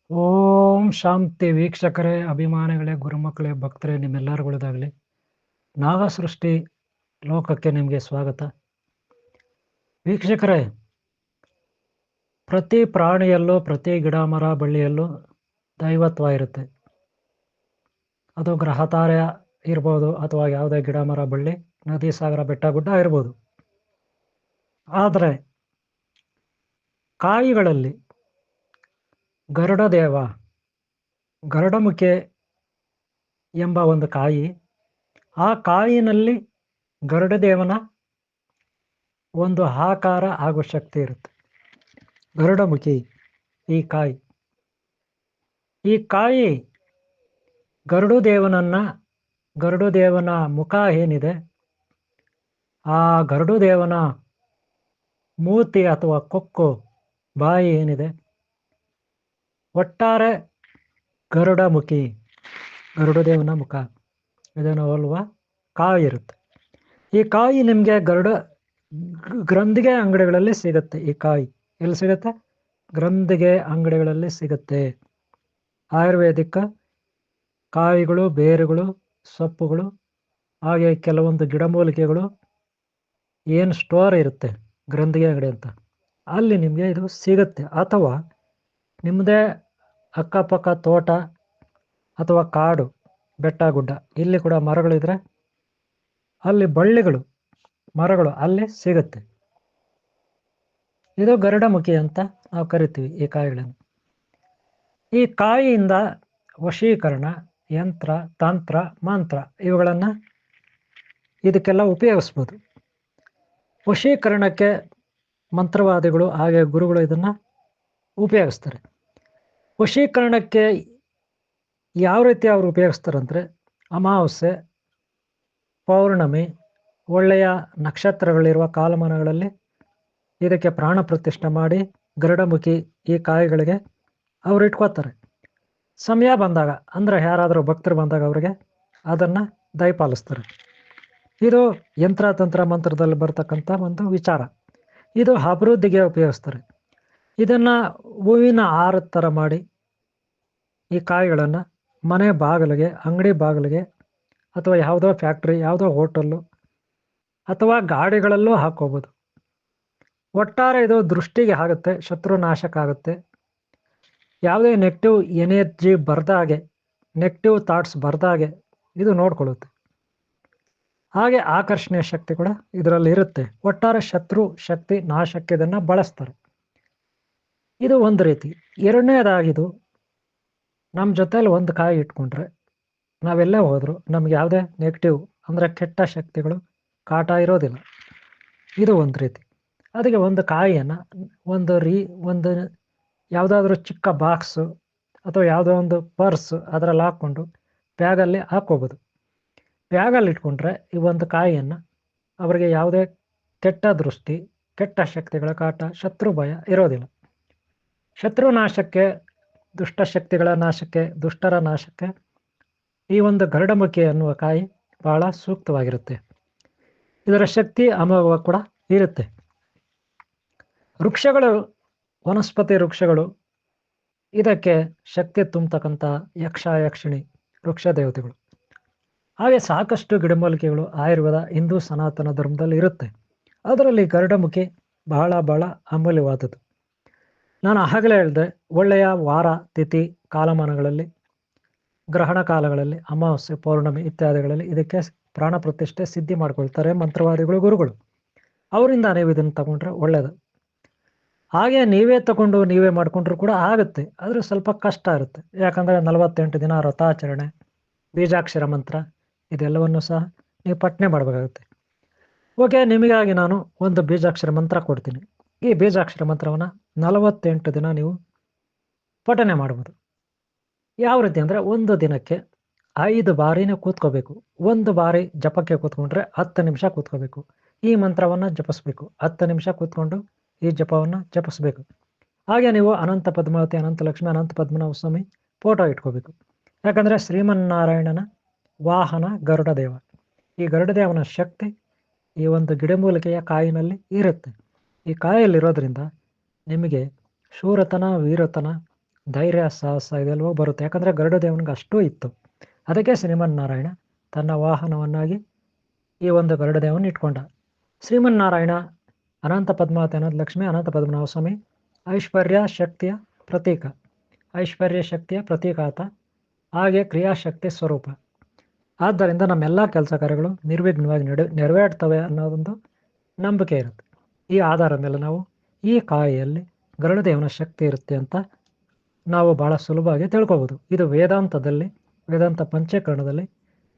ಓಂ ಶಾಂತಿ ವೀಕ್ಷಕರೇ, ಅಭಿಮಾನಿಗಳೇ, ಗುರುಮಕ್ಕಳೇ, ಭಕ್ತರೇ, ನಿಮ್ಮೆಲ್ಲರಿಗೊಳದಾಗಲಿ. ನಾಗ ಸೃಷ್ಟಿ ಲೋಕಕ್ಕೆ ನಿಮಗೆ ಸ್ವಾಗತ. ವೀಕ್ಷಕರೇ, ಪ್ರತಿ ಪ್ರಾಣಿಯಲ್ಲೂ, ಪ್ರತಿ ಗಿಡ ಮರ ಬಳ್ಳಿಯಲ್ಲೂ ದೈವತ್ವ ಇರುತ್ತೆ. ಅದು ಗ್ರಹತಾರೆ ಇರ್ಬೋದು, ಅಥವಾ ಯಾವುದೇ ಗಿಡ ಮರ ಬಳ್ಳಿ, ನದಿ ಸಾಗರ ಬೆಟ್ಟ ಗುಡ್ಡ ಇರ್ಬೋದು. ಆದರೆ ಕಾಯಿಗಳಲ್ಲಿ ಗರುಡದೇವ, ಗರುಡಮುಖಿ ಎಂಬ ಒಂದು ಕಾಯಿ, ಆ ಕಾಯಿನಲ್ಲಿ ಗರುಡದೇವನ ಒಂದು ಆಕಾರ ಹಾಗೂ ಶಕ್ತಿ ಇರುತ್ತೆ. ಗರುಡಮುಖಿ ಈ ಕಾಯಿ ಗರುಡದೇವನ ಮುಖ ಏನಿದೆ, ಆ ಗರುಡದೇವನ ಮೂತಿ ಅಥವಾ ಕೊಕ್ಕು, ಬಾಯಿ ಏನಿದೆ, ಒಟ್ಟಾರೆ ಗರುಡದೇವನ ಮುಖ ಇದನ್ನು ಹೋಲುವ ಕಾಯಿ ಇರುತ್ತೆ. ಈ ಕಾಯಿ ನಿಮಗೆ ಗ್ರಂಥಿಗೆ ಅಂಗಡಿಗಳಲ್ಲಿ ಸಿಗುತ್ತೆ. ಈ ಕಾಯಿ ಎಲ್ಲಿ ಸಿಗುತ್ತೆ? ಗ್ರಂಥಿಗೆ ಅಂಗಡಿಗಳಲ್ಲಿ ಸಿಗುತ್ತೆ. ಆಯುರ್ವೇದಿಕ ಕಾಯಿಗಳು, ಬೇರುಗಳು, ಸೊಪ್ಪುಗಳು, ಹಾಗೆ ಕೆಲವೊಂದು ಗಿಡಮೂಲಿಕೆಗಳು ಏನು ಸ್ಟೋರ್ ಇರುತ್ತೆ ಗ್ರಂಥಿಗೆ ಅಂಗಡಿ ಅಂತ, ಅಲ್ಲಿ ನಿಮಗೆ ಇದು ಸಿಗುತ್ತೆ. ಅಥವಾ ನಿಮ್ಮದೇ ಅಕ್ಕಪಕ್ಕ ತೋಟ ಅಥವಾ ಕಾಡು, ಬೆಟ್ಟ ಗುಡ್ಡ, ಇಲ್ಲಿ ಕೂಡ ಮರಗಳಿದ್ರೆ ಅಲ್ಲಿ ಮರಗಳು ಅಲ್ಲಿ ಸಿಗುತ್ತೆ. ಇದು ಗರುಡಮುಖಿ ಅಂತ ನಾವು ಕರಿತೀವಿ ಈ ಕಾಯಿಗಳನ್ನು. ಈ ಕಾಯಿಯಿಂದ ವಶೀಕರಣ, ಯಂತ್ರ, ತಂತ್ರ, ಮಂತ್ರ ಇವುಗಳನ್ನು ಇದಕ್ಕೆಲ್ಲ ಉಪಯೋಗಿಸ್ಬೋದು. ವಶೀಕರಣಕ್ಕೆ ಮಂತ್ರವಾದಿಗಳು ಹಾಗೆ ಗುರುಗಳು ಇದನ್ನು ಉಪಯೋಗಿಸ್ತಾರೆ. ವಶೀಕರಣಕ್ಕೆ ಯಾವ ರೀತಿ ಅವರು ಉಪಯೋಗಿಸ್ತಾರಂದರೆ, ಅಮಾವಾಸ್ಯೆ, ಪೌರ್ಣಮಿ, ಒಳ್ಳೆಯ ನಕ್ಷತ್ರಗಳಿರುವ ಕಾಲಮಾನಗಳಲ್ಲಿ ಇದಕ್ಕೆ ಪ್ರಾಣ ಪ್ರತಿಷ್ಠೆ ಮಾಡಿ ಗರುಡಮುಖಿ ಈ ಕಾಯಿಗಳಿಗೆ ಅವರು ಇಟ್ಕೋತಾರೆ. ಸಮಯ ಬಂದಾಗ, ಅಂದರೆ ಯಾರಾದರೂ ಭಕ್ತರು ಬಂದಾಗ ಅವರಿಗೆ ಅದನ್ನು ದಯಪಾಲಿಸ್ತಾರೆ. ಇದು ಯಂತ್ರ, ತಂತ್ರ, ಮಂತ್ರದಲ್ಲಿ ಬರ್ತಕ್ಕಂಥ ಒಂದು ವಿಚಾರ. ಇದು ಅಭಿವೃದ್ಧಿಗೆ ಉಪಯೋಗಿಸ್ತಾರೆ. ಇದನ್ನು ಹೂವಿನ ಹಾರದ ಥರ ಮಾಡಿ ಈ ಕಾಯಿಗಳನ್ನು ಮನೆ ಬಾಗಿಲಿಗೆ, ಅಂಗಡಿ ಬಾಗಿಲಿಗೆ, ಅಥವಾ ಯಾವುದೋ ಫ್ಯಾಕ್ಟ್ರಿ, ಯಾವುದೋ ಹೋಟೆಲ್ಲು ಅಥವಾ ಗಾಡಿಗಳಲ್ಲೂ ಹಾಕೋಬೋದು. ಒಟ್ಟಾರೆ ಇದು ದೃಷ್ಟಿಗೆ ಆಗುತ್ತೆ, ಶತ್ರುನಾಶಕ ಆಗುತ್ತೆ. ಯಾವುದೇ ನೆಗೆಟಿವ್ ಎನರ್ಜಿ ಬರ್ದಾಗೆ, ನೆಗೆಟಿವ್ ಥಾಟ್ಸ್ ಬರ್ದಾಗೆ ಇದು ನೋಡ್ಕೊಳ್ಳುತ್ತೆ. ಹಾಗೆ ಆಕರ್ಷಣೀಯ ಶಕ್ತಿ ಕೂಡ ಇದರಲ್ಲಿ ಇರುತ್ತೆ. ಒಟ್ಟಾರೆ ಶತ್ರು ಶಕ್ತಿ ನಾಶಕ್ಕೆ ಇದನ್ನು ಬಳಸ್ತಾರೆ. ಇದು ಒಂದು ರೀತಿ. ಎರಡನೇದಾಗಿದು, ನಮ್ಮ ಜೊತೆಲಿ ಒಂದು ಕಾಯಿ ಇಟ್ಕೊಂಡ್ರೆ ನಾವೆಲ್ಲೇ ಹೋದರೂ ನಮ್ಗೆ ಯಾವುದೇ ನೆಗೆಟಿವ್ ಅಂದರೆ ಕೆಟ್ಟ ಶಕ್ತಿಗಳು ಕಾಟ ಇರೋದಿಲ್ಲ. ಇದು ಒಂದು ರೀತಿ. ಅದಕ್ಕೆ ಒಂದು ಕಾಯಿಯನ್ನು ಒಂದು ಯಾವುದಾದ್ರೂ ಚಿಕ್ಕ ಬಾಕ್ಸು ಅಥವಾ ಯಾವುದೋ ಒಂದು ಪರ್ಸು ಅದರಲ್ಲಿ ಹಾಕ್ಕೊಂಡು ಬ್ಯಾಗಲ್ಲಿ ಹಾಕ್ಕೋಬೋದು. ಬ್ಯಾಗಲ್ಲಿ ಇಟ್ಕೊಂಡ್ರೆ ಈ ಒಂದು ಕಾಯಿಯನ್ನು ಅವರಿಗೆ ಯಾವುದೇ ಕೆಟ್ಟ ದೃಷ್ಟಿ, ಕೆಟ್ಟ ಶಕ್ತಿಗಳ ಕಾಟ, ಶತ್ರು ಭಯ ಇರೋದಿಲ್ಲ. ಶತ್ರು ನಾಶಕ್ಕೆ, ದುಷ್ಟಶಕ್ತಿಗಳ ನಾಶಕ್ಕೆ, ದುಷ್ಟರ ನಾಶಕ್ಕೆ ಈ ಒಂದು ಗರುಡಮುಖಿ ಅನ್ನುವ ಕಾಯಿ ಬಹಳ ಸೂಕ್ತವಾಗಿರುತ್ತೆ. ಇದರ ಶಕ್ತಿ ಅಮೋಘ ಕೂಡ ಇರುತ್ತೆ. ವೃಕ್ಷಗಳು, ವನಸ್ಪತಿ ವೃಕ್ಷಗಳು ಇದಕ್ಕೆ ಶಕ್ತಿ ತುಂಬತಕ್ಕಂಥ ಯಕ್ಷಿಣಿ ವೃಕ್ಷ ದೇವತೆಗಳು. ಹಾಗೆ ಸಾಕಷ್ಟು ಗಿಡಮೂಲಿಕೆಗಳು ಆಯುರ್ವೇದ, ಹಿಂದೂ ಸನಾತನ ಧರ್ಮದಲ್ಲಿ ಇರುತ್ತೆ. ಅದರಲ್ಲಿ ಗರುಡಮುಖಿ ಬಹಳ ಅಮೂಲ್ಯವಾದದ್ದು. ನಾನು ಆಗಲೇ ಹೇಳಿದೆ, ಒಳ್ಳೆಯ ವಾರ, ತಿಥಿ, ಕಾಲಮಾನಗಳಲ್ಲಿ, ಗ್ರಹಣ ಕಾಲಗಳಲ್ಲಿ, ಅಮಾವಾಸ್ಯೆ, ಪೌರ್ಣಮಿ ಇತ್ಯಾದಿಗಳಲ್ಲಿ ಇದಕ್ಕೆ ಪ್ರಾಣ ಪ್ರತಿಷ್ಠೆ ಸಿದ್ಧಿ ಮಾಡ್ಕೊಳ್ತಾರೆ ಮಂತ್ರವಾದಿಗಳು, ಗುರುಗಳು. ಅವರಿಂದ ನೀವು ಇದನ್ನು ತಗೊಂಡ್ರೆ ಒಳ್ಳೆಯದು. ಹಾಗೆ ನೀವೇ ತಗೊಂಡು ನೀವೇ ಮಾಡಿಕೊಂಡ್ರು ಕೂಡ ಆಗುತ್ತೆ, ಆದರೆ ಸ್ವಲ್ಪ ಕಷ್ಟ ಇರುತ್ತೆ. ಯಾಕಂದರೆ 48 ದಿನ ವ್ರತಾಚರಣೆ, ಬೀಜಾಕ್ಷರ ಮಂತ್ರ ಇದೆಲ್ಲವನ್ನು ಸಹ ನೀವು ಪಠನೆ ಮಾಡಬೇಕಾಗುತ್ತೆ. ಓಕೆ, ನಿಮಗಾಗಿ ನಾನು ಒಂದು ಬೀಜಾಕ್ಷರ ಮಂತ್ರ ಕೊಡ್ತೀನಿ. ಈ ಬೀಜಾಕ್ಷರ ಮಂತ್ರವನ್ನು 48 ದಿನ ನೀವು ಪಠನೆ ಮಾಡ್ಬೋದು. ಯಾವ ರೀತಿ ಅಂದರೆ, ಒಂದು ದಿನಕ್ಕೆ 5 ಬಾರಿನೇ ಕೂತ್ಕೋಬೇಕು. ಒಂದು ಬಾರಿ ಜಪಕ್ಕೆ ಕೂತ್ಕೊಂಡ್ರೆ 10 ನಿಮಿಷ ಕೂತ್ಕೋಬೇಕು. ಈ ಮಂತ್ರವನ್ನು ಜಪಿಸ್ಬೇಕು. 10 ನಿಮಿಷ ಕೂತ್ಕೊಂಡು ಈ ಜಪವನ್ನು ಜಪಿಸ್ಬೇಕು. ಹಾಗೆ ನೀವು ಅನಂತ ಪದ್ಮಾವತಿ, ಅನಂತ ಲಕ್ಷ್ಮಿ, ಅನಂತ ಪದ್ಮನಾಭ ಸ್ವಾಮಿ ಫೋಟೋ ಇಟ್ಕೋಬೇಕು. ಯಾಕಂದರೆ ಶ್ರೀಮನ್ನಾರಾಯಣನ ವಾಹನ ಗರುಡದೇವ. ಈ ಗರುಡದೇವನ ಶಕ್ತಿ ಈ ಒಂದು ಗಿಡಮೂಲಿಕೆಯ ಕಾಯಿನಲ್ಲಿ ಇರುತ್ತೆ. ಈ ಕಾಯಲ್ಲಿರೋದ್ರಿಂದ ನಿಮಗೆ ಶೂರತನ, ವೀರತನ, ಧೈರ್ಯ ಸಾಹಸ ಇದೆಲ್ಲವೂ ಬರುತ್ತೆ. ಯಾಕಂದರೆ ಗರುಡ ದೇವನಿಗೆ ಅಷ್ಟೂ ಇತ್ತು. ಅದಕ್ಕೆ ಶ್ರೀಮನ್ನಾರಾಯಣ ತನ್ನ ವಾಹನವನ್ನಾಗಿ ಈ ಒಂದು ಗರುಡ ದೇವನ ಇಟ್ಕೊಂಡ. ಶ್ರೀಮನ್ನಾರಾಯಣ ಅನಂತ ಪದ್ಮಾವತಿ ಅನಂತ ಲಕ್ಷ್ಮಿ ಅನಂತ ಪದ್ಮನಾಭ ಸ್ವಾಮಿ ಐಶ್ವರ್ಯ ಶಕ್ತಿಯ ಪ್ರತೀಕ. ಐಶ್ವರ್ಯ ಶಕ್ತಿಯ ಪ್ರತೀಕ ಆತ, ಹಾಗೆ ಕ್ರಿಯಾಶಕ್ತಿ ಸ್ವರೂಪ. ಆದ್ದರಿಂದ ನಮ್ಮೆಲ್ಲ ಕೆಲಸ ಕಾರ್ಯಗಳು ನಿರ್ವಿಘ್ನವಾಗಿ ನೆರವೇರ್ತವೆ ಅನ್ನೋದೊಂದು ನಂಬಿಕೆ ಇರುತ್ತೆ. ಈ ಆಧಾರದ ಮೇಲೆ ನಾವು ಈ ಕಾಯಿಯಲ್ಲಿ ಗರುಡದೇವನ ಶಕ್ತಿ ಇರುತ್ತೆ ಅಂತ ನಾವು ಭಾಳ ಸುಲಭವಾಗಿ ತಿಳ್ಕೊಬೋದು. ಇದು ವೇದಾಂತದಲ್ಲಿ, ವೇದಾಂತ ಪಂಚಕರಣದಲ್ಲಿ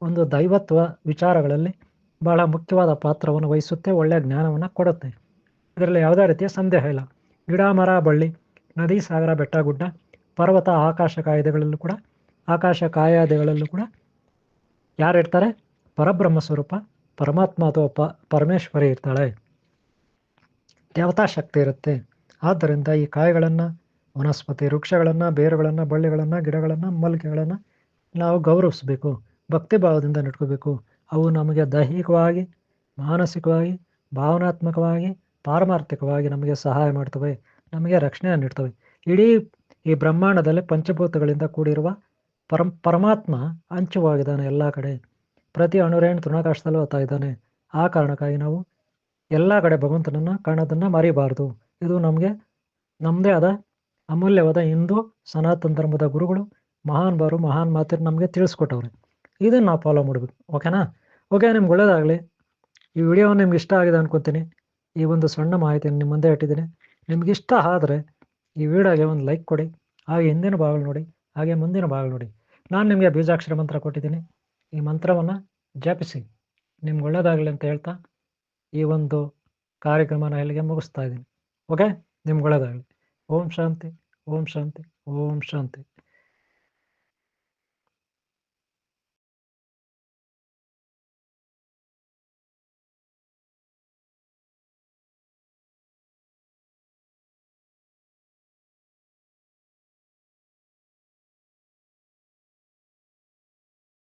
ಒಂದು ದೈವತ್ವ ವಿಚಾರಗಳಲ್ಲಿ ಭಾಳ ಮುಖ್ಯವಾದ ಪಾತ್ರವನ್ನು ವಹಿಸುತ್ತೆ, ಒಳ್ಳೆಯ ಜ್ಞಾನವನ್ನು ಕೊಡುತ್ತೆ. ಇದರಲ್ಲಿ ಯಾವುದೇ ರೀತಿಯ ಸಂದೇಹ ಇಲ್ಲ. ಗಿಡ ಮರ ಬಳ್ಳಿ, ನದಿ ಸಾಗರ ಬೆಟ್ಟ ಗುಡ್ಡ, ಪರ್ವತ ಆಕಾಶ ಕಾಯ್ದೆಗಳಲ್ಲೂ ಕೂಡ, ಆಕಾಶ ಕಾಯಾದಿಗಳಲ್ಲೂ ಕೂಡ ಯಾರಿರ್ತಾರೆ? ಪರಬ್ರಹ್ಮ ಸ್ವರೂಪ ಪರಮಾತ್ಮ ಅಥವಾ ಪರಮೇಶ್ವರಿ ಇರ್ತಾಳೆ, ದೇವತಾ ಶಕ್ತಿ ಇರುತ್ತೆ. ಆದ್ದರಿಂದ ಈ ಕಾಯಿಗಳನ್ನು, ವನಸ್ಪತಿ ವೃಕ್ಷಗಳನ್ನು, ಬೇರುಗಳನ್ನು, ಬಳ್ಳಿಗಳನ್ನು, ಗಿಡಗಳನ್ನು, ಮೂಲಿಕೆಗಳನ್ನು ನಾವು ಗೌರವಿಸಬೇಕು, ಭಕ್ತಿ ಭಾವದಿಂದ ನೆಟ್ಕೋಬೇಕು. ಅವು ನಮಗೆ ದೈಹಿಕವಾಗಿ, ಮಾನಸಿಕವಾಗಿ, ಭಾವನಾತ್ಮಕವಾಗಿ, ಪಾರಮಾರ್ಥಿಕವಾಗಿ ನಮಗೆ ಸಹಾಯ ಮಾಡ್ತವೆ, ನಮಗೆ ರಕ್ಷಣೆಯನ್ನು ನೀಡ್ತವೆ. ಇಡೀ ಈ ಬ್ರಹ್ಮಾಂಡದಲ್ಲಿ ಪಂಚಭೂತಗಳಿಂದ ಕೂಡಿರುವ ಪರಮಾತ್ಮ ಹಂಚುವಾಗಿದ್ದಾನೆ ಎಲ್ಲ ಕಡೆ. ಪ್ರತಿ ಅಣುರೇಣು ತೃಣಾಕಾಶದಲ್ಲೂ ಹೋಗ್ತಾ ಇದ್ದಾನೆ. ಆ ಕಾರಣಕ್ಕಾಗಿ ನಾವು ಎಲ್ಲ ಕಡೆ ಭಗವಂತನನ್ನು ಕಾಣೋದನ್ನು ಮರಿಬಾರ್ದು. ಇದು ನಮಗೆ ನಮ್ಮದೇ ಆದ ಅಮೂಲ್ಯವಾದ ಹಿಂದೂ ಸನಾತನ ಧರ್ಮದ ಗುರುಗಳು, ಮಹಾನ್ ಮಾತನ್ನು ನಮಗೆ ತಿಳಿಸ್ಕೊಟ್ಟವ್ರೆ. ಇದನ್ನು ನಾವು ಫಾಲೋ ಮಾಡಬೇಕು. ಓಕೆನಾ? ಓಕೆ, ನಿಮ್ಗೆ ಒಳ್ಳೆಯದಾಗಲಿ. ಈ ವಿಡಿಯೋ ನಿಮ್ಗೆ ಇಷ್ಟ ಆಗಿದೆ ಅನ್ಕೊತೀನಿ. ಈ ಒಂದು ಸಣ್ಣ ಮಾಹಿತಿಯನ್ನು ನಿಮ್ಮ ಮುಂದೆ ಇಟ್ಟಿದ್ದೀನಿ. ನಿಮ್ಗೆ ಇಷ್ಟ ಆದರೆ ಈ ವಿಡಿಯೋಗೆ ಒಂದು ಲೈಕ್ ಕೊಡಿ, ಹಾಗೆ ಹಿಂದಿನ ಭಾಗಗಳು ನೋಡಿ, ಹಾಗೆ ಮುಂದಿನ ಭಾಗಗಳು ನೋಡಿ. ನಾನು ನಿಮಗೆ ಬೀಜಾಕ್ಷರ ಮಂತ್ರ ಕೊಟ್ಟಿದ್ದೀನಿ. ಈ ಮಂತ್ರವನ್ನು ಜಪಿಸಿ. ನಿಮ್ಗೆ ಒಳ್ಳೆಯದಾಗಲಿ ಅಂತ ಹೇಳ್ತಾ ಈ ಒಂದು ಕಾರ್ಯಕ್ರಮನ ಇಲ್ಲಿಗೆ ಮುಗಿಸ್ತಾ ಇದ್ದೀನಿ. ಓಕೆ, ನಿಮ್ಗೆ ಒಳ್ಳೆಯದಾಗಲಿ. ಓಂ ಶಾಂತಿ, ಓಂ ಶಾಂತಿ, ಓಂ ಶಾಂತಿ.